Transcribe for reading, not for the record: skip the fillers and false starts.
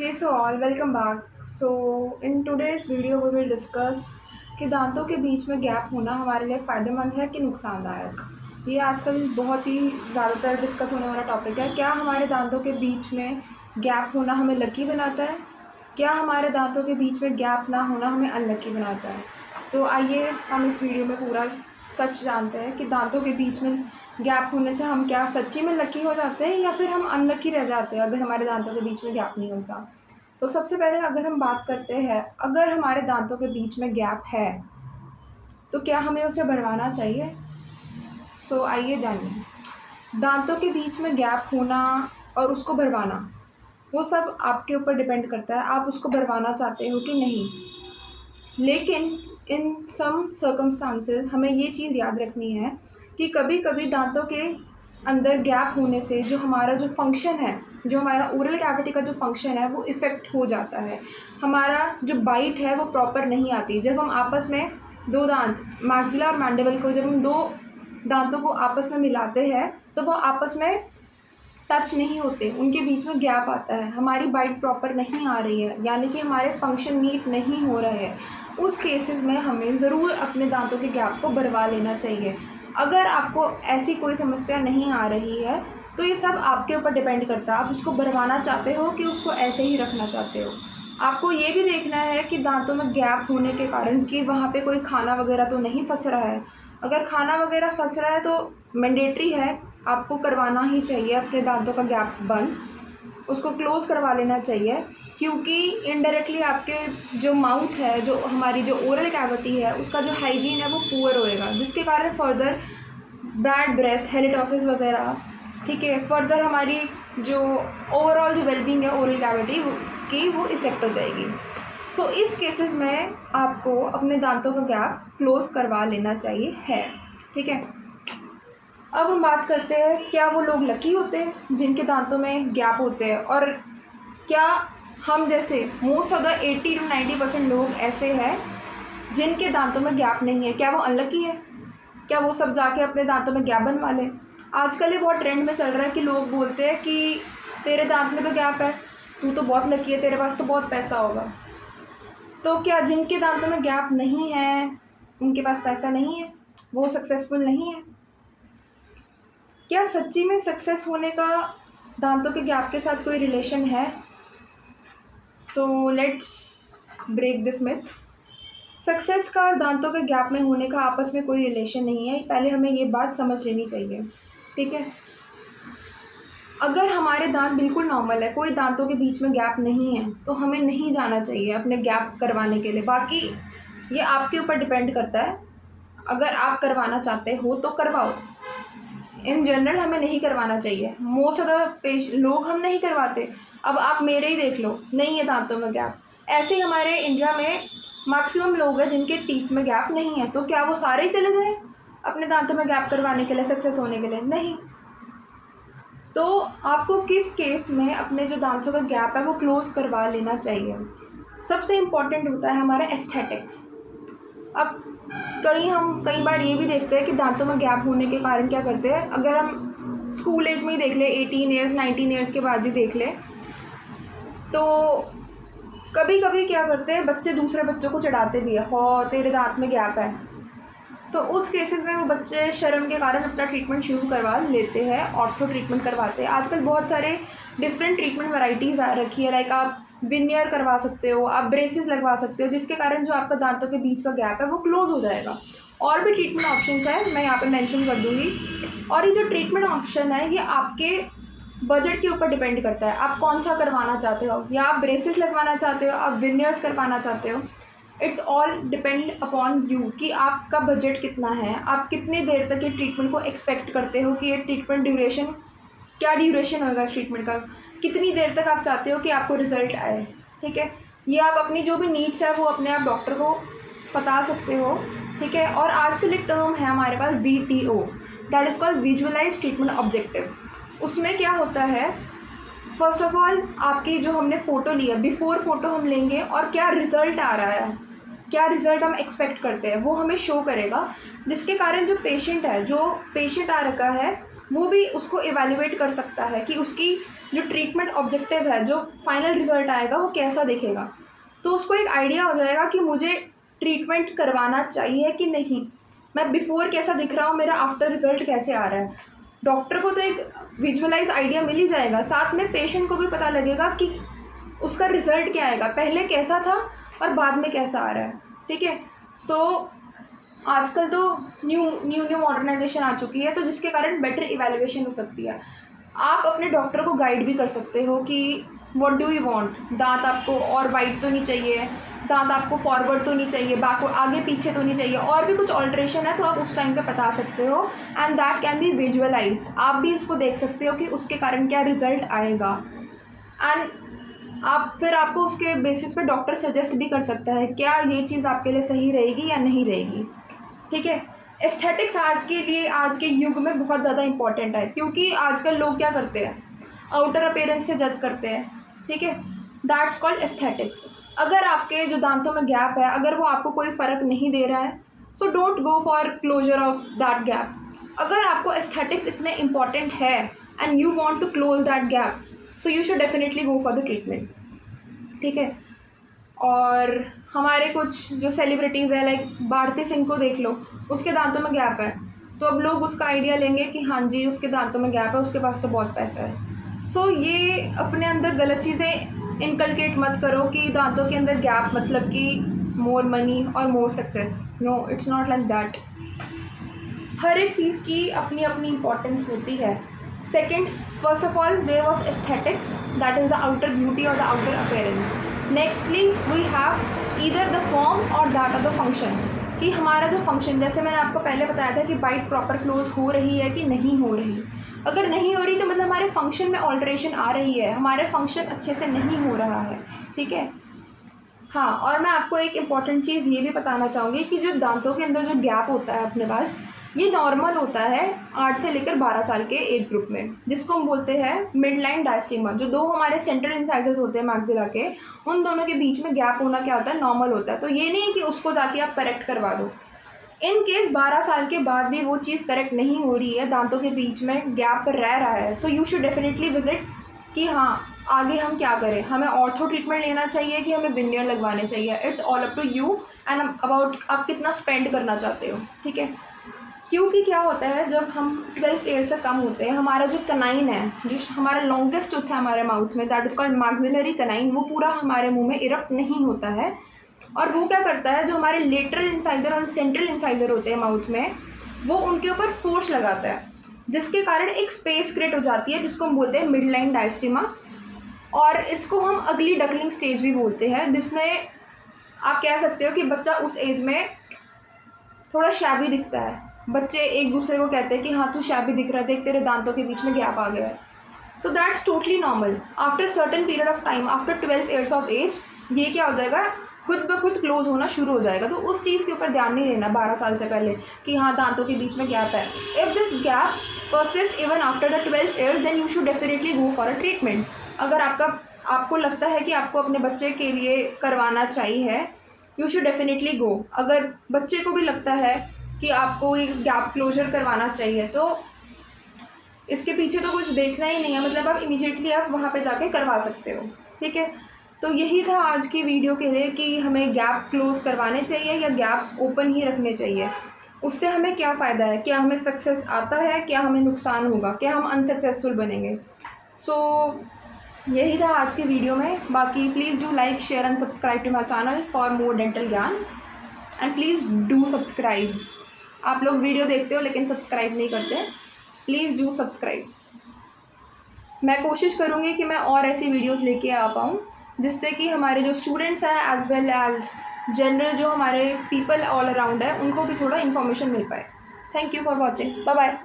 Hey, so all welcome back. So in today's video we will discuss कि दांतों के बीच में गैप होना हमारे लिए फ़ायदेमंद है कि नुकसानदायक। ये आजकल बहुत ही ज़्यादातर डिस्कस होने वाला टॉपिक है। क्या हमारे दांतों के बीच में गैप होना हमें लकी बनाता है? क्या हमारे दांतों के बीच में गैप ना होना हमें अनलकी बनाता है? तो आइए हम इस वीडियो में पूरा सच जानते हैं कि दांतों के बीच में गैप होने से हम क्या सच्ची में लकी हो जाते हैं या फिर हम अनलकी रह जाते हैं अगर हमारे दांतों के बीच में गैप नहीं होता। तो सबसे पहले अगर हम बात करते हैं, अगर हमारे दांतों के बीच में गैप है तो क्या हमें उसे बढ़वाना चाहिए? आइए जानिए। दांतों के बीच में गैप होना और उसको भरवाना, वो सब आपके ऊपर डिपेंड करता है, आप उसको भरवाना चाहते हो कि नहीं। लेकिन इन सम सर्कमस्टांसेस हमें ये चीज़ याद रखनी है कि कभी कभी दांतों के अंदर गैप होने से जो हमारा जो फंक्शन है, जो हमारा ओरल कैविटी का जो फंक्शन है वो इफ़ेक्ट हो जाता है। हमारा जो बाइट है वो प्रॉपर नहीं आती। जब हम आपस में दो दांत मैक्सिला और मैंडिबल को, जब हम दो दांतों को आपस में मिलाते हैं तो वो आपस में टच नहीं होते, उनके बीच में गैप आता है, हमारी बाइट प्रॉपर नहीं आ रही है, यानी कि हमारे फंक्शन मीट नहीं हो रहे हैं। उस केसेस में हमें ज़रूर अपने दांतों के गैप को भरवा लेना चाहिए। अगर आपको ऐसी कोई समस्या नहीं आ रही है तो ये सब आपके ऊपर डिपेंड करता है, आप उसको भरवाना चाहते हो कि उसको ऐसे ही रखना चाहते हो। आपको ये भी देखना है कि दांतों में गैप होने के कारण कि वहाँ पे कोई खाना वगैरह तो नहीं फंस रहा है। अगर खाना वगैरह फंस रहा है तो मैंडेटरी है, आपको करवाना ही चाहिए अपने दांतों का गैप बंद, उसको क्लोज़ करवा लेना चाहिए, क्योंकि इनडायरेक्टली आपके जो माउथ है, जो हमारी जो ओरल कैविटी है, उसका जो हाइजीन है वो पुअर होएगा, जिसके कारण फर्दर बैड ब्रेथ, हेलिटोसिस वगैरह, ठीक है, फर्दर हमारी जो ओवरऑल जो वेलबींग है ओरल कैविटी की वो इफ़ेक्ट हो जाएगी। इस केसेस में आपको अपने दांतों का गैप क्लोज़ करवा लेना चाहिए है, ठीक है। अब हम बात करते हैं, क्या वो लोग लकी होते हैं जिनके दांतों में गैप होते हैं, और क्या हम जैसे मोस्ट ऑफ द 80 to 90% लोग ऐसे हैं जिनके दांतों में गैप नहीं है, क्या वो अनलकी है? क्या वो सब जाके अपने दांतों में गैप बनवा लें? आजकल ये बहुत ट्रेंड में चल रहा है कि लोग बोलते हैं कि तेरे दांत में तो गैप है, तू तो बहुत लकी है, तेरे पास तो बहुत पैसा होगा। तो क्या जिनके दांतों में गैप नहीं है उनके पास पैसा नहीं है, वो सक्सेसफुल नहीं है? क्या सच्ची में सक्सेस होने का दांतों के गैप के साथ कोई रिलेशन है? Let's break this myth. Success का और दांतों के गैप में होने का आपस में कोई रिलेशन नहीं है, पहले हमें ये बात समझ लेनी चाहिए, ठीक है। अगर हमारे दांत बिल्कुल नॉर्मल है, कोई दांतों के बीच में गैप नहीं है, तो हमें नहीं जाना चाहिए अपने गैप करवाने के लिए। बाकी ये आपके ऊपर डिपेंड करता है, अगर आप करवाना चाहते हो तो करवाओ। इन जनरल हमें नहीं करवाना चाहिए, मोस्ट ऑफ द लोग हम नहीं करवाते। अब आप मेरे ही देख लो, नहीं है दांतों में गैप। ऐसे ही हमारे इंडिया में मैक्सिमम लोग हैं जिनके टीथ में गैप नहीं है, तो क्या वो सारे ही चले गए अपने दांतों में गैप करवाने के लिए, सक्सेस होने के लिए? नहीं। तो आपको किस केस में अपने जो दांतों का गैप है वो क्लोज़ करवा लेना चाहिए? सबसे इम्पॉर्टेंट होता है हमारा एस्थेटिक्स। अब कई बार ये भी देखते हैं कि दांतों में गैप होने के कारण क्या करते हैं, अगर हम स्कूल एज में ही देख ले, 18 ईयर्स 19 ईयर्स के बाद ही देख ले, तो कभी कभी क्या करते हैं बच्चे दूसरे बच्चों को चढ़ाते भी है, हो तेरे दांत में गैप है। तो उस केसेस में वो बच्चे शर्म के कारण अपना ट्रीटमेंट शुरू करवा लेते हैं, ऑर्थो ट्रीटमेंट करवाते हैं। आजकल बहुत सारे डिफरेंट ट्रीटमेंट वैराइटीज़ आ रखी है, लाइक आप विनियर करवा सकते हो, आप ब्रेसेस लगवा सकते हो, जिसके कारण जो आपका दांतों के बीच का गैप है वो क्लोज हो जाएगा। और भी ट्रीटमेंट ऑप्शंस है, मैं यहाँ पे मेंशन कर दूँगी। और ये जो ट्रीटमेंट ऑप्शन है ये आपके बजट के ऊपर डिपेंड करता है, आप कौन सा करवाना चाहते हो, या आप ब्रेसेस लगवाना चाहते हो, आप विनियर्स करवाना चाहते हो। It's all depend upon you कि आपका बजट कितना है, आप कितनी देर तक ये ट्रीटमेंट को एक्सपेक्ट करते हो कि ये ट्रीटमेंट ड्यूरेशन, क्या ड्यूरेशन होगा इस ट्रीटमेंट का, कितनी देर तक आप चाहते हो कि आपको रिजल्ट आए, ठीक है। ये आप अपनी जो भी नीड्स है वो अपने आप डॉक्टर को बता सकते हो, ठीक है। और आजकल एक टर्म है हमारे पास VTO, that is called visualize treatment objective. उसमें क्या होता है, फर्स्ट ऑफ ऑल आपकी जो हमने फ़ोटो लिया, बिफोर फ़ोटो हम लेंगे और क्या रिज़ल्ट आ रहा है, क्या रिज़ल्ट हम एक्सपेक्ट करते हैं वो हमें शो करेगा, जिसके कारण जो पेशेंट आ रखा है वो भी उसको इवैल्यूएट कर सकता है कि उसकी जो ट्रीटमेंट ऑब्जेक्टिव है, जो फाइनल रिज़ल्ट आएगा वो कैसा दिखेगा। तो उसको एक आइडिया हो जाएगा कि मुझे ट्रीटमेंट करवाना चाहिए कि नहीं, मैं बिफ़ोर कैसा दिख रहा हूँ, मेरा आफ्टर रिज़ल्ट कैसे आ रहा है। डॉक्टर को तो एक विजुअलाइज आइडिया मिल ही जाएगा, साथ में पेशेंट को भी पता लगेगा कि उसका रिज़ल्ट क्या आएगा, पहले कैसा था और बाद में कैसा आ रहा है। ठीक है। सो आजकल तो न्यू मॉडर्नाइजेशन आ चुकी है, तो जिसके कारण बेटर इवैल्यूएशन हो सकती है। आप अपने डॉक्टर को गाइड भी कर सकते हो कि व्हाट डू यू वांट, दांत आपको और वाइट तो नहीं चाहिए, दांत आपको फॉरवर्ड तो नहीं चाहिए, बैकवर्ड आगे पीछे तो नहीं चाहिए, और भी कुछ ऑल्ट्रेशन है तो आप उस टाइम पे बता सकते हो, and that can be visualised. आप भी इसको देख सकते हो कि उसके कारण क्या रिजल्ट आएगा, एंड आप फिर आपको उसके बेसिस पे डॉक्टर सजेस्ट भी कर सकता है क्या ये चीज़ आपके लिए सही रहेगी या नहीं रहेगी। ठीक है। एस्थेटिक्स आज के युग में बहुत ज़्यादा इंपॉर्टेंट है, क्योंकि आजकल लोग क्या करते हैं, आउटर अपीयरेंस से जज करते हैं। ठीक है। That's called aesthetics. अगर आपके जो दांतों में गैप है, अगर वो आपको कोई फ़र्क नहीं दे रहा है, so don't go for closure of that gap. अगर आपको एस्थेटिक्स इतने इंपॉर्टेंट है and you want to close that gap, so you should definitely go for the treatment. ठीक है। और हमारे कुछ जो सेलिब्रिटीज़ है, लाइक भारती सिंह को देख लो, उसके दांतों में गैप है, तो अब लोग उसका आइडिया लेंगे कि हाँ जी उसके दांतों में गैप है, उसके पास तो बहुत पैसा है। सो ये अपने अंदर गलत चीज़ें इनकलकेट मत करो कि दांतों के अंदर गैप मतलब कि मोर मनी और more success. No, it's not like that. हर एक चीज़ की अपनी अपनी इम्पोर्टेंस होती है। Second, first of all there was aesthetics, that is the outer beauty और the outer appearance. Nextly we have either the form और दैट ऑफ द फंक्शन, कि हमारा जो फंक्शन, जैसे मैंने आपको पहले बताया था कि बाइट प्रॉपर क्लोज हो रही है कि नहीं हो रही। अगर नहीं हो रही तो मतलब हमारे फंक्शन में ऑल्ट्रेशन आ रही है, हमारे फंक्शन अच्छे से नहीं हो रहा है। ठीक है। हाँ, और मैं आपको एक इम्पॉर्टेंट चीज़ ये भी बताना चाहूँगी कि जो दांतों के अंदर जो गैप होता है अपने पास, ये नॉर्मल होता है 8 से लेकर 12 साल के एज ग्रुप में, जिसको हम बोलते हैं मिड लाइन डायस्टीमा। जो दो हमारे सेंट्रल इंसाइजर्स होते हैं मैक्सिला के, उन दोनों के बीच में गैप होना क्या होता है, नॉर्मल होता है। तो ये नहीं है कि उसको जाके आप करेक्ट करवा दो। इन केस 12 साल के बाद भी वो चीज़ करेक्ट नहीं हो रही है, दांतों के बीच में गैप रह रहा है, सो यू शुड डेफिनेटली विजिट कि हाँ आगे हम क्या करें, हमें ऑर्थो ट्रीटमेंट लेना चाहिए कि हमें विनियर लगवाने चाहिए। It's all up to you and about आप कितना स्पेंड करना चाहते हो। ठीक है। क्योंकि क्या होता है, जब हम 12 ईयर से कम होते हैं, हमारा जो कनाइन है, जो हमारा लॉन्गेस्ट टूथ है हमारे माउथ में, that is called maxillary canine, वो पूरा हमारे मुंह में इरप्ट नहीं होता है। और वो क्या करता है, जो हमारे लेटरल इंसाइजर और सेंट्रल इंसाइजर होते हैं माउथ में, वो उनके ऊपर फोर्स लगाता है, जिसके कारण एक स्पेस क्रिएट हो जाती है, जिसको हम बोलते हैं मिड लाइन डायस्टीमा। और इसको हम अगली डकलिंग स्टेज भी बोलते हैं, जिसमें आप कह सकते हो कि बच्चा उस एज में थोड़ा शैबी दिखता है। बच्चे एक दूसरे को कहते हैं कि हाँ तू शैबी दिख रहा है, देख तेरे दांतों के बीच में गैप आ गया है। तो that's totally normal. After certain period of time, after 12 years of age, ये क्या हो जाएगा, खुद ब खुद क्लोज होना शुरू हो जाएगा। तो उस चीज़ के ऊपर ध्यान नहीं देना 12 साल से पहले कि हाँ दांतों के बीच में गैप है। If this gap persist even after the 12 years, then you should definitely go for a treatment. अगर आपको लगता है कि आपको अपने बच्चे के लिए करवाना चाहिए, यू शुड डेफिनेटली गो। अगर बच्चे को भी लगता है कि आपको एक गैप क्लोजर करवाना चाहिए, तो इसके पीछे तो कुछ देखना ही नहीं है, मतलब आप इमीडिएटली आप वहाँ पे जाके करवा सकते हो। ठीक है। तो यही था आज की वीडियो के लिए कि हमें गैप क्लोज करवाने चाहिए या गैप ओपन ही रखने चाहिए। उससे हमें क्या फ़ायदा है, क्या हमें सक्सेस आता है, क्या हमें नुकसान होगा, क्या हम अनसक्सेसफुल बनेंगे। सो यही था आज की वीडियो में। बाकी please do like, share and subscribe to my channel for more dental ज्ञान, एंड प्लीज़ डू सब्सक्राइब। आप लोग वीडियो देखते हो लेकिन सब्सक्राइब नहीं करते, प्लीज़ डू सब्सक्राइब। मैं कोशिश करूँगी कि मैं और ऐसी वीडियोस लेके आ पाऊँ, जिससे कि हमारे जो स्टूडेंट्स हैं एज वेल एज जनरल जो हमारे पीपल ऑल अराउंड है, उनको भी थोड़ा इन्फॉर्मेशन मिल पाए। Thank you for watching. Bye bye.